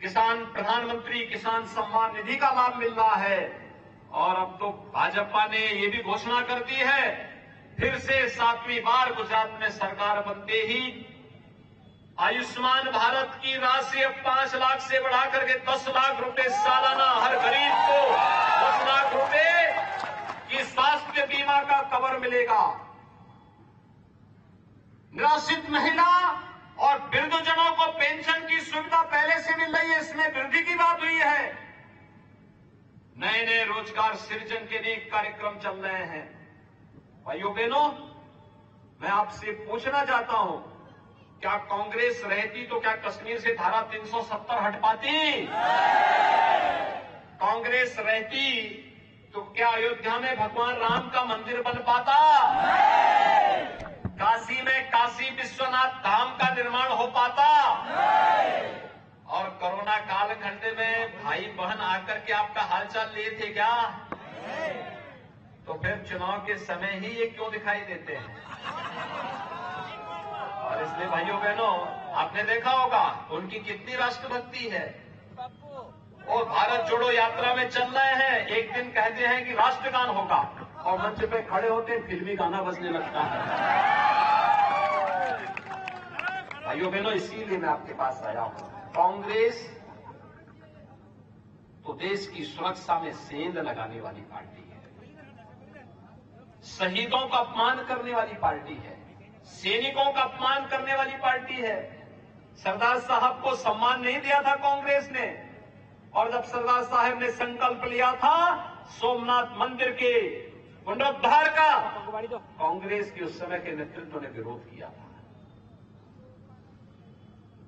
किसान प्रधानमंत्री किसान सम्मान निधि का लाभ मिल रहा है। और अब तो भाजपा ने ये भी घोषणा कर दी है, फिर से 7वीं बार गुजरात में सरकार बनते ही आयुष्मान भारत की राशि अब 5 लाख से बढ़ाकर के 10 लाख रुपए सालाना हर गरीब को 10 लाख रुपए की स्वास्थ्य बीमा का कवर मिलेगा। निराश्रित महिला और वृद्धजनों को पेंशन की सुविधा पहले से मिल रही है, इसमें वृद्धि की बात हुई है। नए नए रोजगार सृजन के लिए कार्यक्रम चल रहे हैं। भाइयों बहनों, मैं आपसे पूछना चाहता हूं, क्या कांग्रेस रहती तो क्या कश्मीर से धारा 370 हट पाती? कांग्रेस रहती तो क्या अयोध्या में भगवान राम का मंदिर बन पाता? काशी में काशी विश्वनाथ धाम का निर्माण हो पाता? और कोरोना कालखंड में भाई बहन आकर के आपका हालचाल लिए थे क्या? तो फिर चुनाव के समय ही ये क्यों दिखाई देते हैं? और इसलिए भाइयों बहनों, आपने देखा होगा उनकी कितनी राष्ट्रभक्ति है। और भारत जोड़ो यात्रा में चल रहे हैं, एक दिन कहते हैं कि राष्ट्रगान होगा और मंच पे खड़े होते हैं फिल्मी गाना बजने लगता है। भाइयों बहनों, इसीलिए मैं आपके पास आया हूं। कांग्रेस तो देश की सुरक्षा में सेंध लगाने वाली पार्टी है, शहीदों का अपमान करने वाली पार्टी है, सैनिकों का अपमान करने वाली पार्टी है। सरदार साहब को सम्मान नहीं दिया था कांग्रेस ने, और जब सरदार साहब ने संकल्प लिया था सोमनाथ मंदिर के पुनरुद्धार का, कांग्रेस के उस समय के नेतृत्व ने विरोध किया था।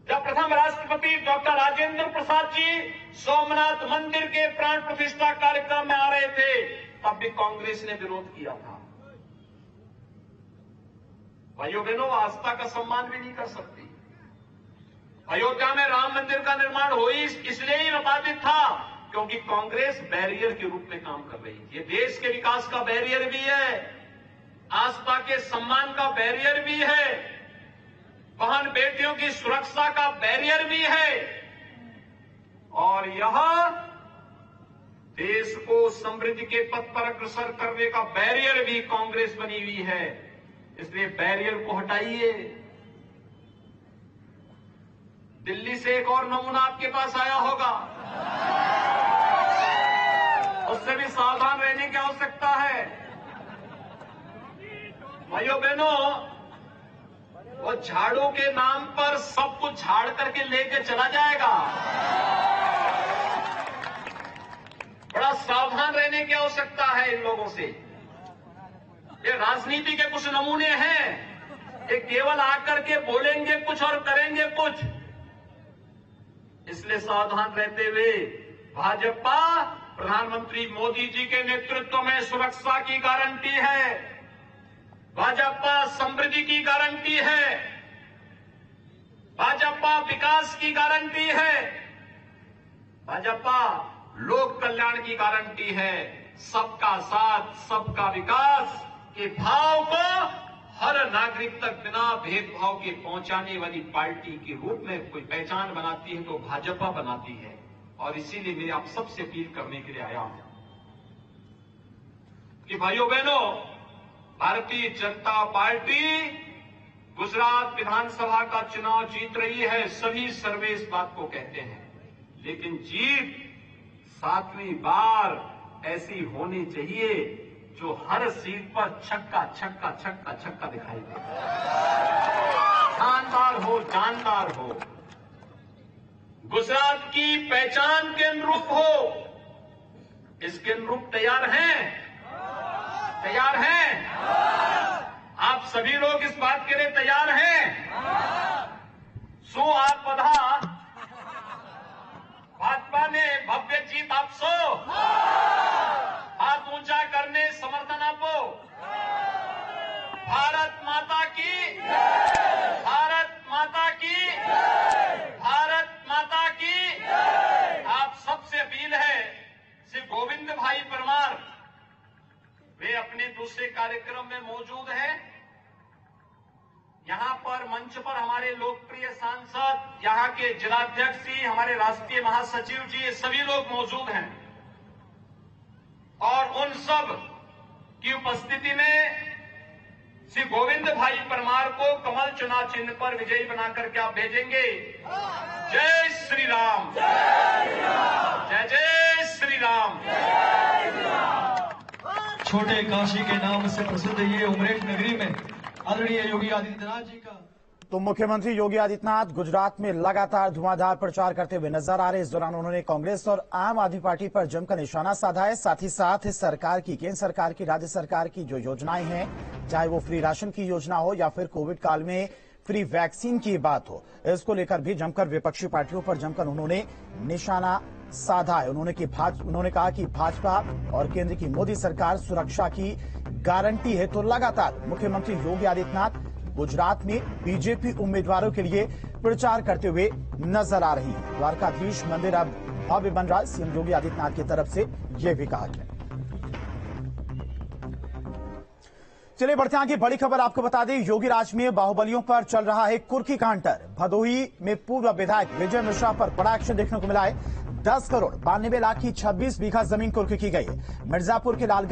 जब प्रथम राष्ट्रपति डॉक्टर राजेंद्र प्रसाद जी सोमनाथ मंदिर के प्राण प्रतिष्ठा कार्यक्रम में आ रहे थे, तब भी कांग्रेस ने विरोध किया था। भाइयों बहनों, आस्था का सम्मान भी नहीं कर सकती। अयोध्या में राम मंदिर का निर्माण हो ही इसलिए ही बाधित था क्योंकि कांग्रेस बैरियर के रूप में काम कर रही थी। ये देश के विकास का बैरियर भी है, आस्था के सम्मान का बैरियर भी है, बहन बेटियों की सुरक्षा का बैरियर भी है, और यह देश को समृद्धि के पथ पर अग्रसर करने का बैरियर भी कांग्रेस बनी हुई है। इसलिए बैरियर को हटाइए। दिल्ली से एक और नमूना आपके पास आया होगा, उससे भी सावधान रहने की आवश्यकता है। भाइयों बहनों, वो झाड़ू के नाम पर सब कुछ झाड़ करके लेके चला जाएगा। बड़ा सावधान रहने की आवश्यकता है इन लोगों से। ये राजनीति के कुछ नमूने हैं, ये केवल आकर के बोलेंगे कुछ और करेंगे कुछ। इसलिए सावधान रहते हुए भाजपा प्रधानमंत्री मोदी जी के नेतृत्व में सुरक्षा की गारंटी है, भाजपा समृद्धि की गारंटी है, भाजपा विकास की गारंटी है, भाजपा लोक कल्याण की गारंटी है। सबका साथ सबका विकास के भाव को हर नागरिक तक बिना भेदभाव के पहुंचाने वाली पार्टी के रूप में कोई पहचान बनाती है तो भाजपा बनाती है। और इसीलिए मैं आप सबसे अपील करने के लिए आया हूं कि भाइयों बहनों, भारतीय जनता पार्टी गुजरात विधानसभा का चुनाव जीत रही है। सभी सर्वे इस बात को कहते हैं, लेकिन जीत 7वीं बार ऐसी होनी चाहिए जो हर सीट पर छक्का छक्का छक्का छक्का दिखाई दे, शानदार हो, जानदार हो, गुजरात की पहचान के अनुरूप हो। इसके अनुरूप तैयार हैं? तैयार हैं? आप सभी लोग इस बात के लिए तैयार हैं? सो आप बधा भाजपा ने भव्य जीत आपसो, हाथ ऊंचा करने समर्थन आपो। भारत माता की, भारत माता की, भारत माता की। आप सबसे अपील है, श्री गोविंद भाई परमार वे अपने दूसरे कार्यक्रम में मौजूद हैं, यहां पर पर मंच पर हमारे लोकप्रिय सांसद, यहाँ के जिलाध्यक्ष जी, हमारे राष्ट्रीय महासचिव जी, ये सभी लोग मौजूद हैं और उन सब की उपस्थिति में श्री गोविंद भाई परमार को कमल चुनाव चिन्ह पर विजयी बनाकर के आप भेजेंगे। जय श्री राम, जय जय श्री राम। छोटे काशी के नाम से प्रसिद्ध ये उमरेठ नगरी में आदरणीय योगी आदित्यनाथ जी का तो मुख्यमंत्री योगी आदित्यनाथ गुजरात में लगातार धुआंधार प्रचार करते हुए नजर आ रहे। इस दौरान उन्होंने कांग्रेस और आम आदमी पार्टी पर जमकर निशाना साधा है। साथ ही साथ सरकार की, केंद्र सरकार की, राज्य सरकार की जो योजनाएं हैं, चाहे वो फ्री राशन की योजना हो या फिर कोविड काल में फ्री वैक्सीन की बात हो, इसको लेकर भी जमकर विपक्षी पार्टियों पर जमकर उन्होंने निशाना साधा है। उन्होंने कहा कि भाजपा और केंद्र की मोदी सरकार सुरक्षा की गारंटी है। तो लगातार मुख्यमंत्री योगी आदित्यनाथ गुजरात में बीजेपी उम्मीदवारों के लिए प्रचार करते हुए नजर आ रही है। द्वारकाधीश मंदिर अब भव्य बन रहा है, सीएम योगी आदित्यनाथ की तरफ से यह भी कहा गया। चलिए बढ़ते आगे, बड़ी खबर आपको बता दें, योगी राज में बाहुबलियों पर चल रहा है कुर्की कांटर। भदोही में पूर्व विधायक विजय मिश्रा पर बड़ा एक्शन देखने को मिला है। 10 करोड़ 92 लाख की 26 बीघा जमीन कुर्की की गई है। मिर्जापुर के लालगंज